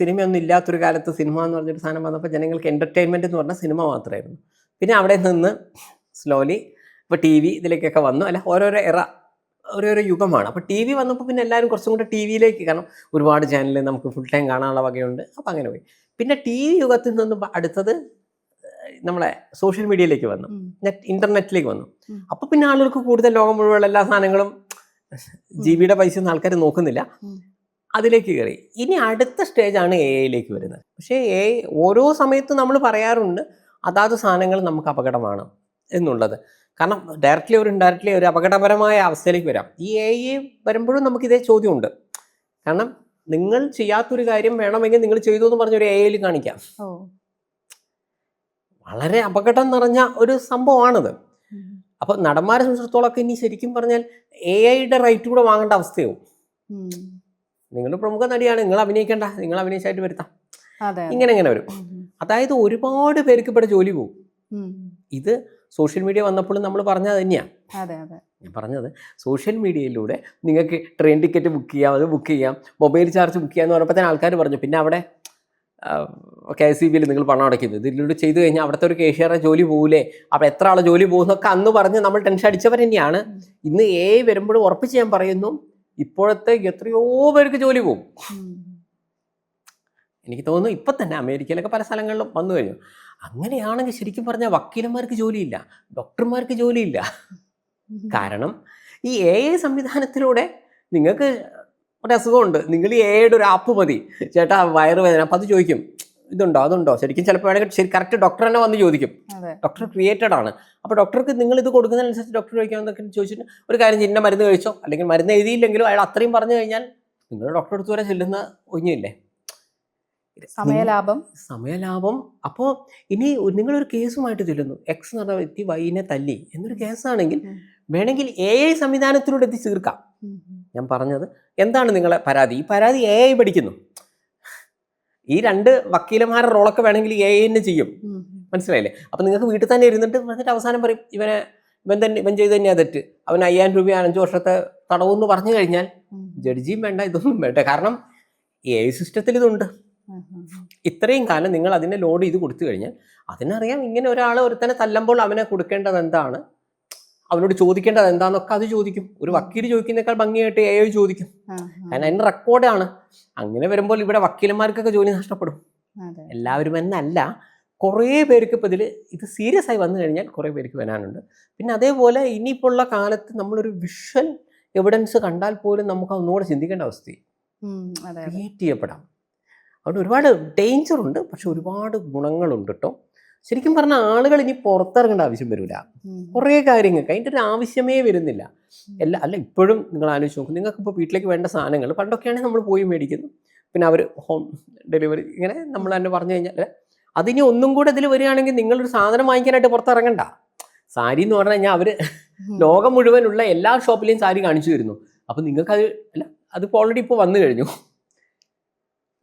സിനിമയൊന്നും ഇല്ലാത്തൊരു കാലത്ത് സിനിമ എന്ന് പറഞ്ഞൊരു സാധനം വന്നപ്പോൾ ജനങ്ങൾക്ക് എൻ്റർടൈൻമെൻറ്റ് എന്ന് പറഞ്ഞാൽ സിനിമ മാത്രമായിരുന്നു. പിന്നെ അവിടെ നിന്ന് സ്ലോലി ഇപ്പോൾ ടി വി ഇതിലേക്കൊക്കെ വന്നു. അല്ല, ഓരോരോ ഓരോരോ യുഗമാണ്. അപ്പോൾ ടി വി വന്നപ്പോൾ പിന്നെ എല്ലാവരും കുറച്ചും കൂടെ ടി വിയിലേക്ക്, കാരണം ഒരുപാട് ചാനൽ നമുക്ക് ഫുൾ ടൈം കാണാനുള്ള വകയുണ്ട്. അപ്പോൾ അങ്ങനെ പോയി. പിന്നെ ടി വി യുഗത്തിൽ നിന്ന് അടുത്തത് നമ്മളെ സോഷ്യൽ മീഡിയയിലേക്ക് വന്നു, ഇൻ്റർനെറ്റിലേക്ക് വന്നു. അപ്പോൾ പിന്നെ ആളുകൾക്ക് കൂടുതൽ ലോകം മുഴുവൻ എല്ലാ സാധനങ്ങളും GB പൈസ ഒന്നും ആൾക്കാർ നോക്കുന്നില്ല, അതിലേക്ക് കയറി. ഇനി അടുത്ത സ്റ്റേജാണ് AI വരുന്നത്. പക്ഷേ ഓരോ സമയത്തും നമ്മൾ പറയാറുണ്ട് അതാത് സാധനങ്ങൾ നമുക്ക് അപകടമാണ് എന്നുള്ളത്. കാരണം ഡയറക്റ്റ്ലി ഒരു ഇൻഡയറക്റ്റ്ലി ഒരു അപകടപരമായ അവസ്ഥയിലേക്ക് വരാം. ഈ AI വരുമ്പോഴും നമുക്കിതേ ചോദ്യമുണ്ട്. കാരണം നിങ്ങൾ ചെയ്യാത്തൊരു കാര്യം വേണമെങ്കിൽ നിങ്ങൾ ചെയ്തു എന്ന് പറഞ്ഞൊരു AI കാണിക്കാം. വളരെ അപകടം നിറഞ്ഞ ഒരു സംഭവമാണത്. അപ്പോൾ നടന്മാരെ സംബന്ധിച്ചിടത്തോളമൊക്കെ ഇനി ശരിക്കും പറഞ്ഞാൽ AI റൈറ്റ് കൂടെ വാങ്ങേണ്ട അവസ്ഥയാവും. നിങ്ങൾ പ്രമുഖ നടിയാണ്, നിങ്ങൾ അഭിനയിക്കേണ്ട, നിങ്ങൾ അഭിനയിച്ചായിട്ട് വരുത്താം, ഇങ്ങനെ വരും. അതായത് ഒരുപാട് പേർക്ക് ഇവിടെ ജോലി പോകും. ഇത് സോഷ്യൽ മീഡിയ വന്നപ്പോഴും നമ്മൾ പറഞ്ഞത് തന്നെയാണ്. ഞാൻ പറഞ്ഞത് സോഷ്യൽ മീഡിയയിലൂടെ നിങ്ങൾക്ക് ട്രെയിൻ ടിക്കറ്റ് ബുക്ക് ചെയ്യാം, അത് ബുക്ക് ചെയ്യാം, മൊബൈൽ ചാർജ് ബുക്ക് ചെയ്യാമെന്ന് പറഞ്ഞപ്പോൾ തന്നെ ആൾക്കാർ പറഞ്ഞു. പിന്നെ അവിടെ KSEBയിൽ നിങ്ങൾ പണം അടയ്ക്കുന്നത്, ഇതിലൂടെ ചെയ്തു കഴിഞ്ഞാൽ അവിടുത്തെ ഒരു കേഷ്യറെ ജോലി പോകില്ലേ, അപ്പോൾ എത്ര ആളെ ജോലി പോകുന്നൊക്കെ അന്ന് പറഞ്ഞ് നമ്മൾ ടെൻഷൻ അടിച്ചവർ തന്നെയാണ്. ഇന്ന് AI വരുമ്പോഴും ഉറപ്പിച്ച് ഞാൻ പറയുന്നു, ഇപ്പോഴത്തെ എത്രയോ പേർക്ക് ജോലി പോകും. എനിക്ക് തോന്നുന്നു ഇപ്പം തന്നെ അമേരിക്കയിലൊക്കെ പല സ്ഥലങ്ങളിലും വന്നു കഴിഞ്ഞു. അങ്ങനെയാണെങ്കിൽ ശരിക്കും പറഞ്ഞാൽ വക്കീലന്മാർക്ക് ജോലിയില്ല, ഡോക്ടർമാർക്ക് ജോലിയില്ല. കാരണം ഈ AI സംവിധാനത്തിലൂടെ നിങ്ങൾക്ക് ഒരു അസുഖമുണ്ട്, നിങ്ങൾ ഈ AI ഒരു ആപ്പ് മതി, ചേട്ടാ വയറുവേദന, അപ്പം അത് ചോദിക്കും ഇതുണ്ടോ അതുണ്ടോ. ശരിക്കും ചിലപ്പോൾ വേണമെങ്കിൽ ശരി കറക്റ്റ് ഡോക്ടർ തന്നെ വന്ന് ചോദിക്കും. ഡോക്ടർ ക്രിയേറ്റഡ് ആണ്. അപ്പോൾ ഡോക്ടർക്ക് നിങ്ങൾ ഇത് കൊടുക്കുന്നതിനനുസരിച്ച് ഡോക്ടർ കഴിക്കാമെന്നൊക്കെ ചോദിച്ചിട്ട് ഒരു കാര്യം ചിന്ന മരുന്ന് കഴിച്ചോ, അല്ലെങ്കിൽ മരുന്ന് എഴുതിയില്ലെങ്കിലും അയാൾ അത്രയും പറഞ്ഞു കഴിഞ്ഞാൽ നിങ്ങൾ ഡോക്ടറെ അടുത്ത് വരെ ചെല്ലുന്ന ഒഴിഞ്ഞില്ലേ, സമയലാഭം. അപ്പോൾ ഇനി നിങ്ങളൊരു കേസുമായിട്ട് ചെല്ലുന്നു, X എന്ന് പറഞ്ഞ വ്യക്തി Yനെ തല്ലി എന്നൊരു കേസാണെങ്കിൽ വേണമെങ്കിൽ AI സംവിധാനത്തിലൂടെ എത്തി തീർക്കാം. ഞാൻ പറഞ്ഞത് എന്താണ് നിങ്ങളെ പരാതി, ഈ പരാതി AI പഠിക്കുന്നു. ഈ 2 വക്കീലന്മാരുടെ റോളൊക്കെ വേണമെങ്കിൽ AI തന്നെ ചെയ്യും. മനസ്സിലായില്ലേ? അപ്പം നിങ്ങൾക്ക് വീട്ടിൽ തന്നെ ഇരുന്നിട്ട് അവസാനം പറയും ഇവൻ ചെയ്ത് തന്നെയാണ് തെറ്റ്, അവൻ 5000 രൂപ 5 വർഷത്തെ തടവെന്ന് പറഞ്ഞു കഴിഞ്ഞാൽ ജഡ്ജിയും വേണ്ട, ഇതൊന്നും വേണ്ട. കാരണം AI സിസ്റ്റത്തിൽ ഇതുണ്ട്. ഇത്രയും കാലം നിങ്ങൾ അതിനെ ലോഡ് ചെയ്ത് കൊടുത്തു കഴിഞ്ഞാൽ അതിനറിയാം ഇങ്ങനെ ഒരാൾ ഒരുത്തനെ തല്ലുമ്പോൾ അവനെ കൊടുക്കേണ്ടത് എന്താണ്, അവനോട് ചോദിക്കേണ്ടത് എന്താണെന്നൊക്കെ അത് ചോദിക്കും. ഒരു വക്കീൽ ചോദിക്കുന്നേക്കാൾ ഭംഗിയായിട്ട് AI ചോദിക്കും. കാരണം അതിന് റെക്കോർഡാണ്. അങ്ങനെ വരുമ്പോൾ ഇവിടെ വക്കീലന്മാർക്കൊക്കെ ജോലി നഷ്ടപ്പെടും. എല്ലാവരും എന്നല്ല, കുറേ പേർക്ക് ഇപ്പോൾ ഇത് സീരിയസ് ആയി വന്നു കഴിഞ്ഞാൽ കുറേ പേർക്ക് വരാനുണ്ട്. പിന്നെ അതേപോലെ ഇനിയിപ്പോൾ ഉള്ള കാലത്ത് നമ്മളൊരു വിഷ്വൽ എവിഡൻസ് കണ്ടാൽ പോലും നമുക്ക് ഒന്നുകൂടെ ചിന്തിക്കേണ്ട അവസ്ഥയും ക്രിയേറ്റ് ചെയ്യപ്പെടാം. അതുകൊണ്ട് ഒരുപാട് ഡേഞ്ചറുണ്ട്, പക്ഷെ ഒരുപാട് ഗുണങ്ങളുണ്ട് കേട്ടോ. ശരിക്കും പറഞ്ഞാൽ ആളുകൾ ഇനി പുറത്തിറങ്ങേണ്ട ആവശ്യം വരില്ല. കുറേ കാര്യങ്ങൾക്ക് അതിൻ്റെ ഒരു ആവശ്യമേ വരുന്നില്ല. അല്ല ഇപ്പോഴും നിങ്ങൾ ആലോചിച്ച് നോക്കും, നിങ്ങൾക്കിപ്പോൾ വീട്ടിലേക്ക് വേണ്ട സാധനങ്ങൾ പണ്ടൊക്കെയാണെങ്കിൽ നമ്മൾ പോയി മേടിക്കുന്നു, പിന്നെ അവർ ഹോം ഡെലിവറി ഇങ്ങനെ നമ്മൾ തന്നെ പറഞ്ഞു കഴിഞ്ഞാൽ അതിനി ഒന്നും കൂടെ ഇതിൽ വരികയാണെങ്കിൽ നിങ്ങളൊരു സാധനം വാങ്ങിക്കാനായിട്ട് പുറത്തിറങ്ങണ്ട. സാരി എന്ന് പറഞ്ഞു കഴിഞ്ഞാൽ അവർ ലോകം മുഴുവനുള്ള എല്ലാ ഷോപ്പിലെയും സാരി കാണിച്ചു തരുന്നു. അപ്പോൾ നിങ്ങൾക്കത് അതിപ്പോൾ ഓൾറെഡി ഇപ്പോൾ വന്നു കഴിഞ്ഞു.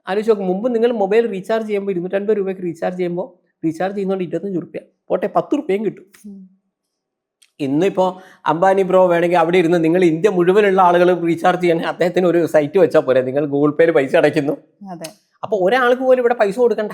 ആലോചിച്ച് നോക്കും, മുമ്പ് നിങ്ങൾ മൊബൈൽ റീചാർജ് ചെയ്യുമ്പോൾ 250 രൂപയ്ക്ക് റീചാർജ് ചെയ്യുമ്പോൾ റീചാർജ് ചെയ്യുന്നതുകൊണ്ട് 25 രൂപ പോട്ടെ 10 രൂപയും കിട്ടും. ഇന്നിപ്പോൾ അംബാനി ബ്രോ വേണമെങ്കിൽ അവിടെ ഇരുന്ന് നിങ്ങൾ ഇന്ത്യ മുഴുവനുള്ള ആളുകൾ റീചാർജ് ചെയ്യണമെങ്കിൽ അദ്ദേഹത്തിന് ഒരു സൈറ്റ് വെച്ചാൽ പോരെ, നിങ്ങൾ ഗൂഗിൾ പേയിൽ പൈസ അടയ്ക്കുന്നു. അപ്പോൾ ഒരാൾക്ക് പോലും ഇവിടെ പൈസ കൊടുക്കണ്ട.